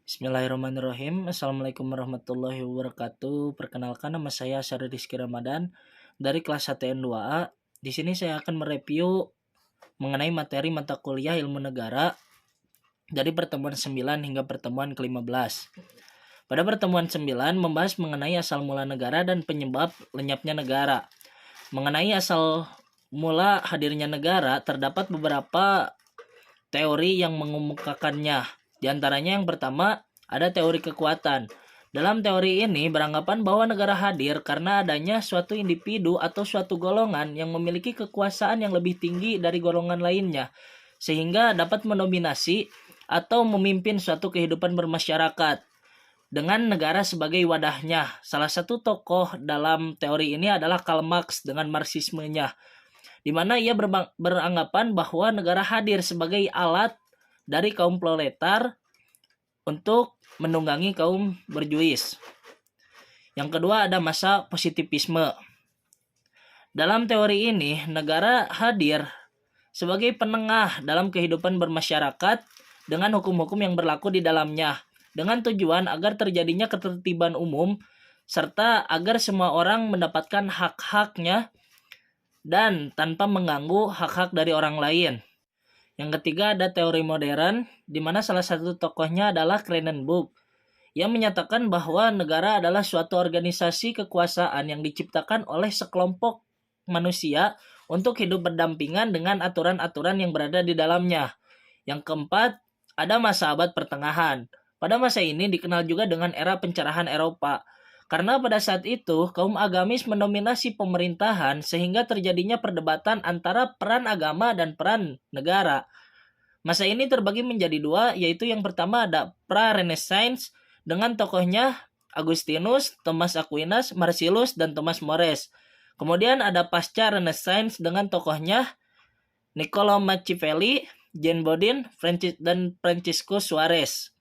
Bismillahirrahmanirrahim. Assalamualaikum warahmatullahi wabarakatuh. Perkenalkan, nama saya Syaril Rizky Ramadan dari kelas 1N 2A. Di sini saya akan mereview mengenai materi mata kuliah Ilmu Negara dari pertemuan 9 hingga pertemuan ke-15. Pada pertemuan 9 membahas mengenai asal mula negara dan penyebab lenyapnya negara. Mengenai asal mula hadirnya negara, terdapat beberapa teori yang mengemukakannya. Di antaranya yang pertama, ada teori kekuatan. Dalam teori ini beranggapan bahwa negara hadir karena adanya suatu individu atau suatu golongan yang memiliki kekuasaan yang lebih tinggi dari golongan lainnya, sehingga dapat mendominasi atau memimpin suatu kehidupan bermasyarakat dengan negara sebagai wadahnya. Salah satu tokoh dalam teori ini adalah Karl Marx dengan Marxismenya, di mana ia beranggapan bahwa negara hadir sebagai alat dari kaum proletar untuk menunggangi kaum berjuis. Yang kedua ada masa positivisme. Dalam teori ini, negara hadir sebagai penengah dalam kehidupan bermasyarakat dengan hukum-hukum yang berlaku di dalamnya, dengan tujuan agar terjadinya ketertiban umum serta agar semua orang mendapatkan hak-haknya dan tanpa mengganggu hak-hak dari orang lain. Yang ketiga ada teori modern, di mana salah satu tokohnya adalah Krenenburg, yang menyatakan bahwa negara adalah suatu organisasi kekuasaan yang diciptakan oleh sekelompok manusia untuk hidup berdampingan dengan aturan-aturan yang berada di dalamnya. Yang keempat, ada masa abad pertengahan. Pada masa ini dikenal juga dengan era pencerahan Eropa, karena pada saat itu kaum agamis mendominasi pemerintahan sehingga terjadinya perdebatan antara peran agama dan peran negara. Masa ini terbagi menjadi dua, yaitu yang pertama ada pra-Renaissance dengan tokohnya Augustinus, Thomas Aquinas, Marcellus, dan Thomas More. Kemudian ada pasca-Renaissance dengan tokohnya Niccolo Machiavelli, Jean Bodin, dan Francisco Suarez.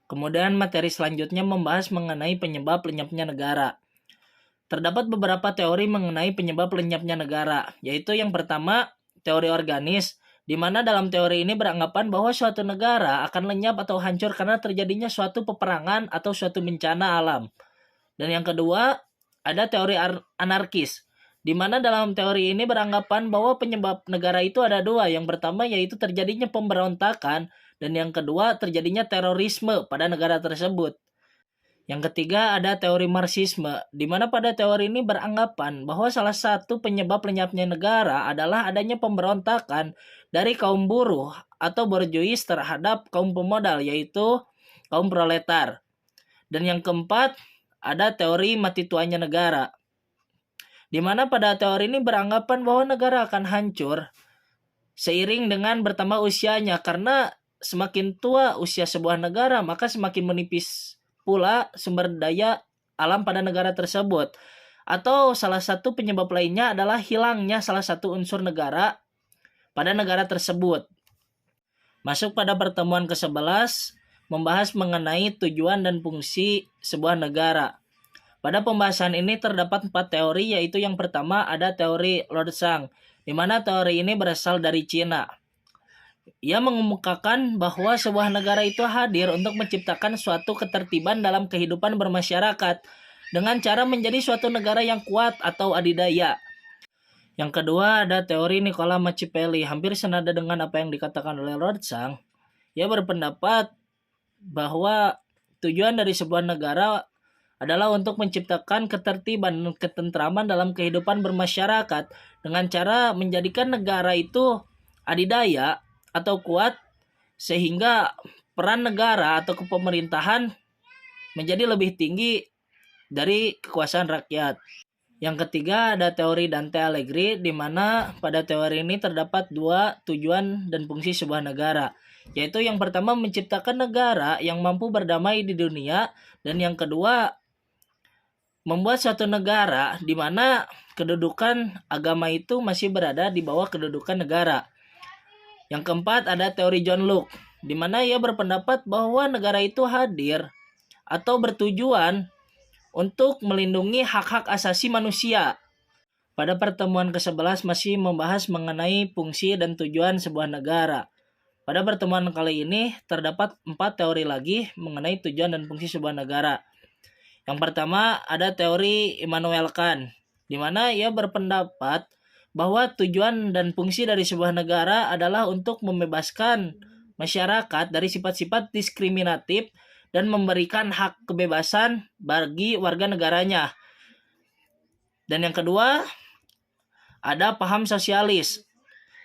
Kemudian materi selanjutnya membahas mengenai penyebab lenyapnya negara. Terdapat beberapa teori mengenai penyebab lenyapnya negara, yaitu yang pertama, teori organis, di mana dalam teori ini beranggapan bahwa suatu negara akan lenyap atau hancur karena terjadinya suatu peperangan atau suatu bencana alam. Dan yang kedua, ada teori anarkis, di mana dalam teori ini beranggapan bahwa penyebab negara itu ada dua. Yang pertama yaitu terjadinya pemberontakan, dan yang kedua terjadinya terorisme pada negara tersebut. Yang ketiga ada teori Marxisme, di mana pada teori ini beranggapan bahwa salah satu penyebab lenyapnya negara adalah adanya pemberontakan dari kaum buruh atau borjuis terhadap kaum pemodal, yaitu kaum proletar. Dan yang keempat ada teori mati tuanya negara, di mana pada teori ini beranggapan bahwa negara akan hancur seiring dengan bertambah usianya, karena semakin tua usia sebuah negara, maka semakin menipis pula sumber daya alam pada negara tersebut. Atau salah satu penyebab lainnya adalah hilangnya salah satu unsur negara pada negara tersebut. Masuk pada pertemuan ke-11, membahas mengenai tujuan dan fungsi sebuah negara. Pada pembahasan ini terdapat 4 teori, yaitu yang pertama ada teori Lord Zhang, di mana teori ini berasal dari Cina. Ia mengemukakan bahwa sebuah negara itu hadir untuk menciptakan suatu ketertiban dalam kehidupan bermasyarakat dengan cara menjadi suatu negara yang kuat atau adidaya. Yang kedua ada teori Niccolo Machiavelli, hampir senada dengan apa yang dikatakan oleh Lord Zhang. Ia berpendapat bahwa tujuan dari sebuah negara adalah untuk menciptakan ketertiban dan ketentraman dalam kehidupan bermasyarakat dengan cara menjadikan negara itu adidaya atau kuat, sehingga peran negara atau kepemerintahan menjadi lebih tinggi dari kekuasaan rakyat. Yang ketiga ada teori Dante Alighieri, di mana pada teori ini terdapat 2 tujuan dan fungsi sebuah negara, yaitu yang pertama menciptakan negara yang mampu berdamai di dunia, dan yang kedua membuat suatu negara di mana kedudukan agama itu masih berada di bawah kedudukan negara. Yang keempat ada teori John Locke, di mana ia berpendapat bahwa negara itu hadir atau bertujuan untuk melindungi hak-hak asasi manusia. Pada pertemuan ke-11 masih membahas mengenai fungsi dan tujuan sebuah negara. Pada pertemuan kali ini terdapat 4 teori lagi mengenai tujuan dan fungsi sebuah negara. Yang pertama ada teori Immanuel Kant, di mana ia berpendapat bahwa tujuan dan fungsi dari sebuah negara adalah untuk membebaskan masyarakat dari sifat-sifat diskriminatif dan memberikan hak kebebasan bagi warga negaranya. Dan yang kedua ada paham sosialis.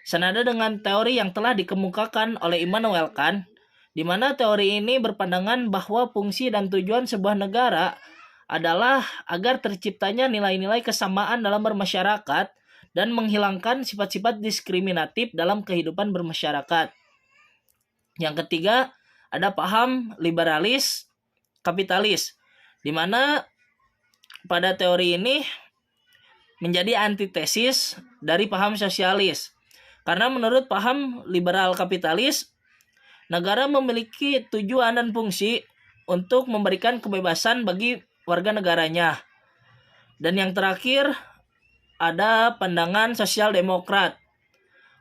Senada dengan teori yang telah dikemukakan oleh Immanuel Kant, di mana teori ini berpandangan bahwa fungsi dan tujuan sebuah negara adalah agar terciptanya nilai-nilai kesamaan dalam bermasyarakat dan menghilangkan sifat-sifat diskriminatif dalam kehidupan bermasyarakat. Yang ketiga, ada paham liberalis kapitalis, di mana pada teori ini menjadi antitesis dari paham sosialis. Karena menurut paham liberal kapitalis, negara memiliki tujuan dan fungsi untuk memberikan kebebasan bagi warga negaranya. Dan yang terakhir, ada pandangan sosial demokrat.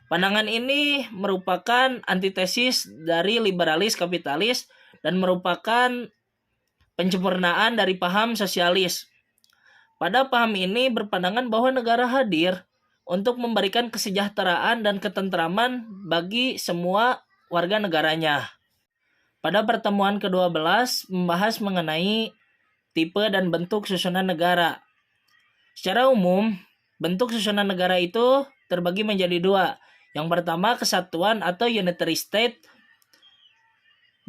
Pandangan ini merupakan antitesis dari liberalis kapitalis dan merupakan penyempurnaan dari paham sosialis. Pada paham ini berpandangan bahwa negara hadir untuk memberikan kesejahteraan dan ketentraman bagi semua warga negaranya. Pada pertemuan ke-12 membahas mengenai tipe dan bentuk susunan negara. Secara umum, bentuk susunan negara itu terbagi menjadi 2. Yang pertama, kesatuan atau unitary state,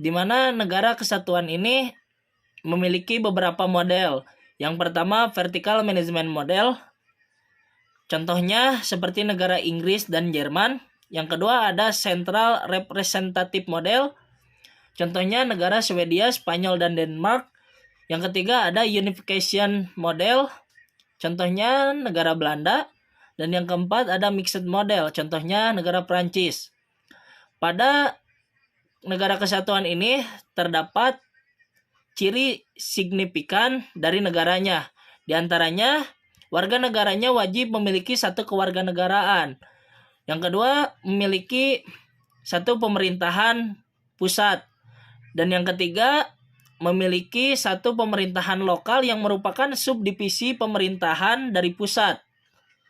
di mana negara kesatuan ini memiliki beberapa model. Yang pertama, vertical management model. Contohnya seperti negara Inggris dan Jerman. Yang kedua ada central representative model. Contohnya negara Swedia, Spanyol, dan Denmark. Yang ketiga ada unification model. Contohnya negara Belanda. Dan yang keempat ada mixed model. Contohnya negara Prancis. Pada negara kesatuan ini terdapat ciri signifikan dari negaranya. Di antaranya, warga negaranya wajib memiliki satu kewarganegaraan. Yang kedua, memiliki satu pemerintahan pusat. Dan yang ketiga, memiliki satu pemerintahan lokal yang merupakan subdivisi pemerintahan dari pusat.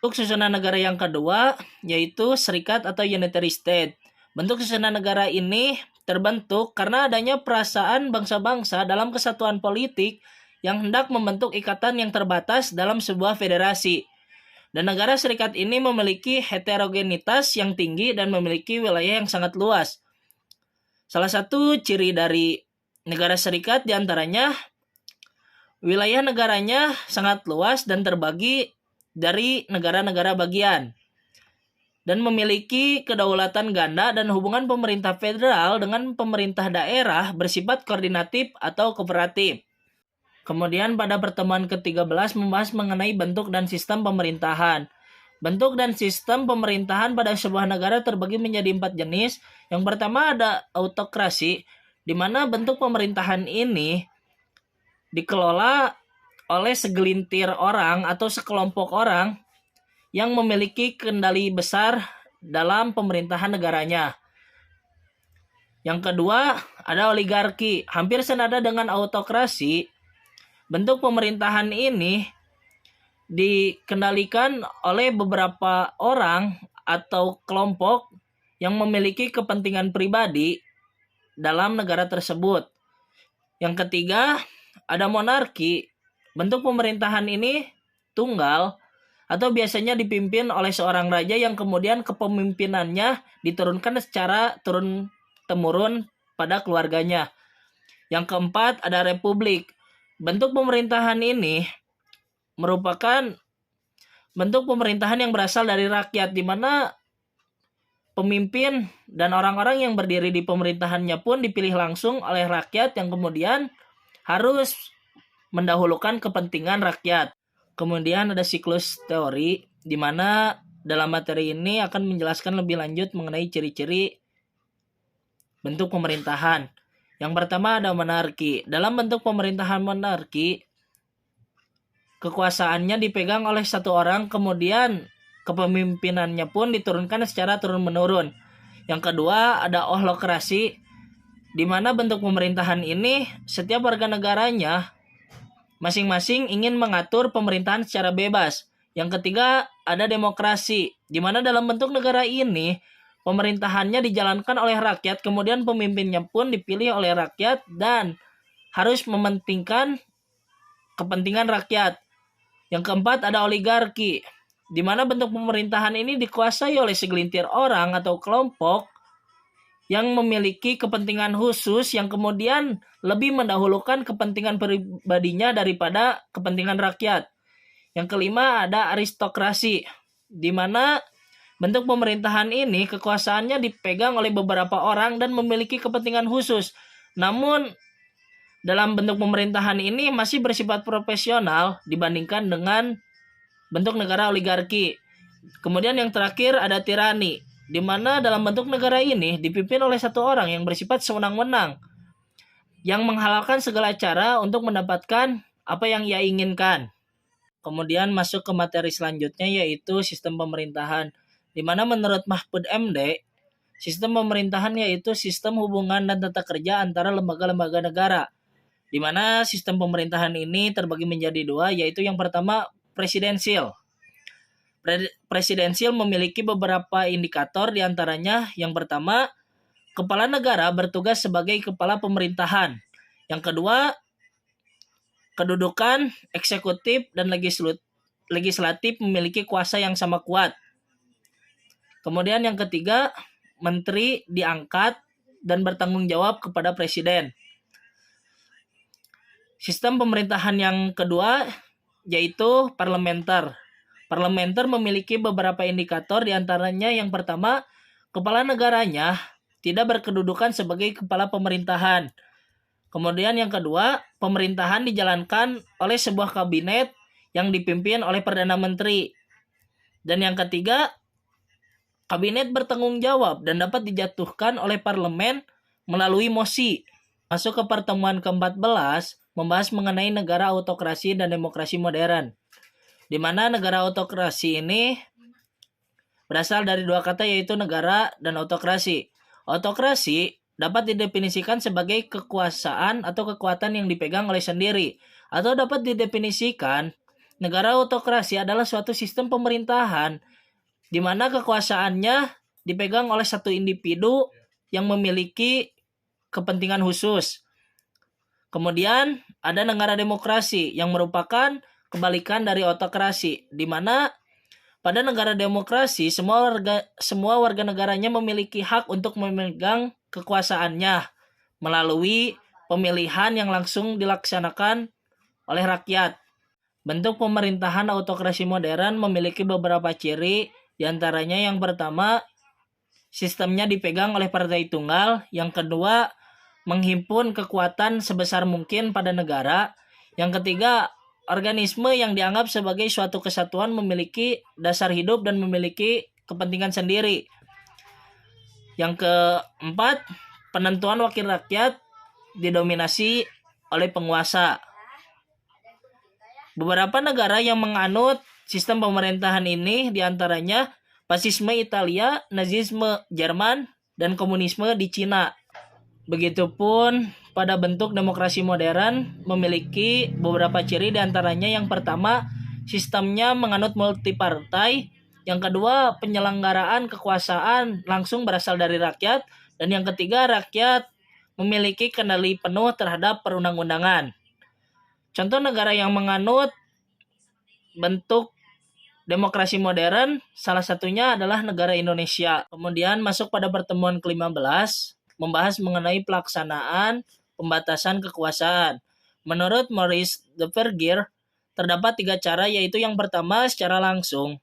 Bentuk susunan negara yang kedua, yaitu serikat atau unitary state. Bentuk susunan negara ini terbentuk karena adanya perasaan bangsa-bangsa dalam kesatuan politik yang hendak membentuk ikatan yang terbatas dalam sebuah federasi. Dan negara serikat ini memiliki heterogenitas yang tinggi dan memiliki wilayah yang sangat luas. Salah satu ciri dari negara serikat diantaranya wilayah negaranya sangat luas dan terbagi dari negara-negara bagian. Dan memiliki kedaulatan ganda dan hubungan pemerintah federal dengan pemerintah daerah bersifat koordinatif atau kooperatif. Kemudian pada pertemuan ke-13 membahas mengenai bentuk dan sistem pemerintahan. Bentuk dan sistem pemerintahan pada sebuah negara terbagi menjadi 4 jenis. Yang pertama ada autokrasi, di mana bentuk pemerintahan ini dikelola oleh segelintir orang atau sekelompok orang yang memiliki kendali besar dalam pemerintahan negaranya. Yang kedua, ada oligarki. Hampir senada dengan autokrasi, bentuk pemerintahan ini dikendalikan oleh beberapa orang atau kelompok yang memiliki kepentingan pribadi dalam negara tersebut. Yang ketiga, ada monarki. Bentuk pemerintahan ini tunggal atau biasanya dipimpin oleh seorang raja yang kemudian kepemimpinannya diturunkan secara turun-temurun pada keluarganya. Yang keempat ada republik. Bentuk pemerintahan ini merupakan bentuk pemerintahan yang berasal dari rakyat, di mana pemimpin dan orang-orang yang berdiri di pemerintahannya pun dipilih langsung oleh rakyat yang kemudian harus mendahulukan kepentingan rakyat. Kemudian ada siklus teori, di mana dalam materi ini akan menjelaskan lebih lanjut mengenai ciri-ciri bentuk pemerintahan. Yang pertama ada monarki. Dalam bentuk pemerintahan monarki, kekuasaannya dipegang oleh satu orang, kemudian kepemimpinannya pun diturunkan secara turun-menurun. Yang kedua ada holokrasi, di mana bentuk pemerintahan ini setiap warga negaranya masing-masing ingin mengatur pemerintahan secara bebas. Yang ketiga ada demokrasi, di mana dalam bentuk negara ini pemerintahannya dijalankan oleh rakyat, kemudian pemimpinnya pun dipilih oleh rakyat dan harus mementingkan kepentingan rakyat. Yang keempat ada oligarki, di mana bentuk pemerintahan ini dikuasai oleh segelintir orang atau kelompok yang memiliki kepentingan khusus yang kemudian lebih mendahulukan kepentingan pribadinya daripada kepentingan rakyat. Yang kelima ada aristokrasi, di mana bentuk pemerintahan ini kekuasaannya dipegang oleh beberapa orang dan memiliki kepentingan khusus. Namun dalam bentuk pemerintahan ini masih bersifat profesional dibandingkan dengan bentuk negara oligarki. Kemudian yang terakhir ada tirani, di mana dalam bentuk negara ini dipimpin oleh satu orang yang bersifat sewenang-wenang, yang menghalalkan segala cara untuk mendapatkan apa yang ia inginkan. Kemudian masuk ke materi selanjutnya yaitu sistem pemerintahan, di mana menurut Mahfud MD, sistem pemerintahan yaitu sistem hubungan dan tata kerja antara lembaga-lembaga negara, di mana sistem pemerintahan ini terbagi menjadi dua, yaitu yang pertama presidensial. Presidensial memiliki beberapa indikator, diantaranya yang pertama, kepala negara bertugas sebagai kepala pemerintahan. Yang kedua, kedudukan eksekutif dan legislatif memiliki kuasa yang sama kuat. Kemudian yang ketiga, menteri diangkat dan bertanggung jawab kepada presiden. Sistem pemerintahan yang kedua yaitu parlementer. Parlementer memiliki beberapa indikator, diantaranya yang pertama, kepala negaranya tidak berkedudukan sebagai kepala pemerintahan. Kemudian yang kedua, pemerintahan dijalankan oleh sebuah kabinet yang dipimpin oleh Perdana Menteri. Dan yang ketiga, kabinet bertanggung jawab dan dapat dijatuhkan oleh parlemen melalui mosi. Masuk ke pertemuan ke-14, membahas mengenai negara autokrasi dan demokrasi modern, di mana negara autokrasi ini berasal dari dua kata yaitu negara dan autokrasi. Autokrasi dapat didefinisikan sebagai kekuasaan atau kekuatan yang dipegang oleh sendiri, atau dapat didefinisikan negara autokrasi adalah suatu sistem pemerintahan di mana kekuasaannya dipegang oleh satu individu yang memiliki kepentingan khusus. Kemudian ada negara demokrasi yang merupakan kebalikan dari autokrasi, di mana pada negara demokrasi semua warga negaranya memiliki hak untuk memegang kekuasaannya melalui pemilihan yang langsung dilaksanakan oleh rakyat. Bentuk pemerintahan autokrasi modern memiliki beberapa ciri, diantaranya yang pertama, sistemnya dipegang oleh partai tunggal. Yang kedua, menghimpun kekuatan sebesar mungkin pada negara. Yang ketiga, organisme yang dianggap sebagai suatu kesatuan memiliki dasar hidup dan memiliki kepentingan sendiri. Yang keempat, penentuan wakil rakyat didominasi oleh penguasa. Beberapa negara yang menganut sistem pemerintahan ini diantaranya fasisme Italia, nazisme Jerman, dan komunisme di Cina. Begitupun pada bentuk demokrasi modern memiliki beberapa ciri, diantaranya yang pertama, sistemnya menganut multipartai. Yang kedua, penyelenggaraan kekuasaan langsung berasal dari rakyat. Dan yang ketiga, rakyat memiliki kendali penuh terhadap perundang-undangan. Contoh negara yang menganut bentuk demokrasi modern, salah satunya adalah negara Indonesia. Kemudian masuk pada pertemuan ke-15, membahas mengenai pelaksanaan pembatasan kekuasaan. Menurut Maurice de Vergier, terdapat 3 cara, yaitu yang pertama secara langsung.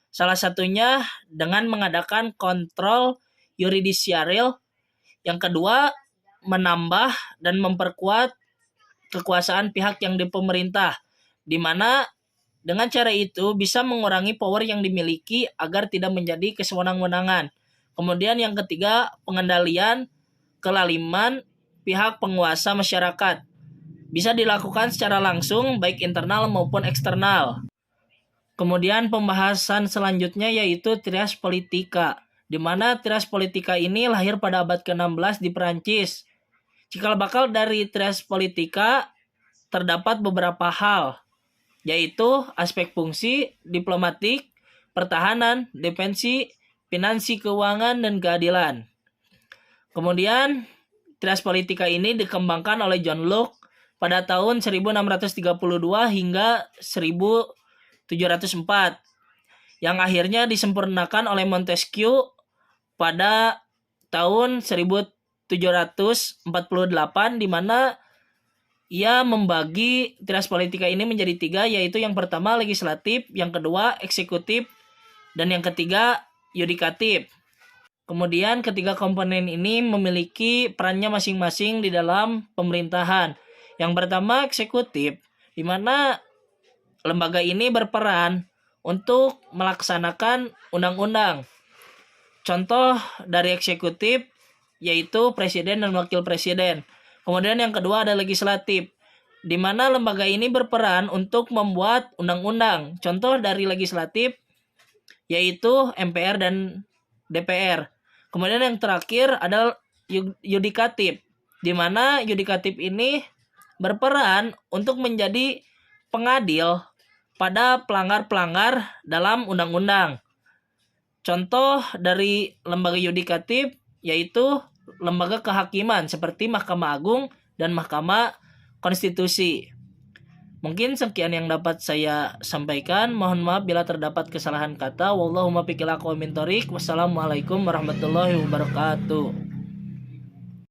Salah satunya dengan mengadakan kontrol yuridisial. Yang kedua, menambah dan memperkuat kekuasaan pihak yang dipemerintah, di mana dengan cara itu bisa mengurangi power yang dimiliki agar tidak menjadi kesewenang-wenangan. Kemudian yang ketiga, pengendalian kelaliman pihak penguasa masyarakat. Bisa dilakukan secara langsung baik internal maupun eksternal. Kemudian pembahasan selanjutnya yaitu trias politika, di mana trias politika ini lahir pada abad ke-16 di Perancis. Cikal bakal dari trias politika terdapat beberapa hal, yaitu aspek fungsi, diplomatik, pertahanan, defensi, finansi, keuangan, dan keadilan. Kemudian, trias politika ini dikembangkan oleh John Locke pada tahun 1632 hingga 1704, yang akhirnya disempurnakan oleh Montesquieu pada tahun 1748, di mana ia membagi trias politika ini menjadi 3, yaitu yang pertama legislatif, yang kedua eksekutif, dan yang ketiga yudikatif. Kemudian ketiga komponen ini memiliki perannya masing-masing di dalam pemerintahan. Yang pertama eksekutif, di mana lembaga ini berperan untuk melaksanakan undang-undang. Contoh dari eksekutif yaitu presiden dan wakil presiden. Kemudian yang kedua ada legislatif, di mana lembaga ini berperan untuk membuat undang-undang. Contoh dari legislatif yaitu MPR dan DPR. Kemudian yang terakhir adalah yudikatif, di mana yudikatif ini berperan untuk menjadi pengadil pada pelanggar-pelanggar dalam undang-undang. Contoh dari lembaga yudikatif yaitu lembaga kehakiman seperti Mahkamah Agung dan Mahkamah Konstitusi. Mungkin sekian yang dapat saya sampaikan. Mohon maaf bila terdapat kesalahan kata. Wallahumma biqil aqwa min thoriq. Wassalamualaikum warahmatullahi wabarakatuh.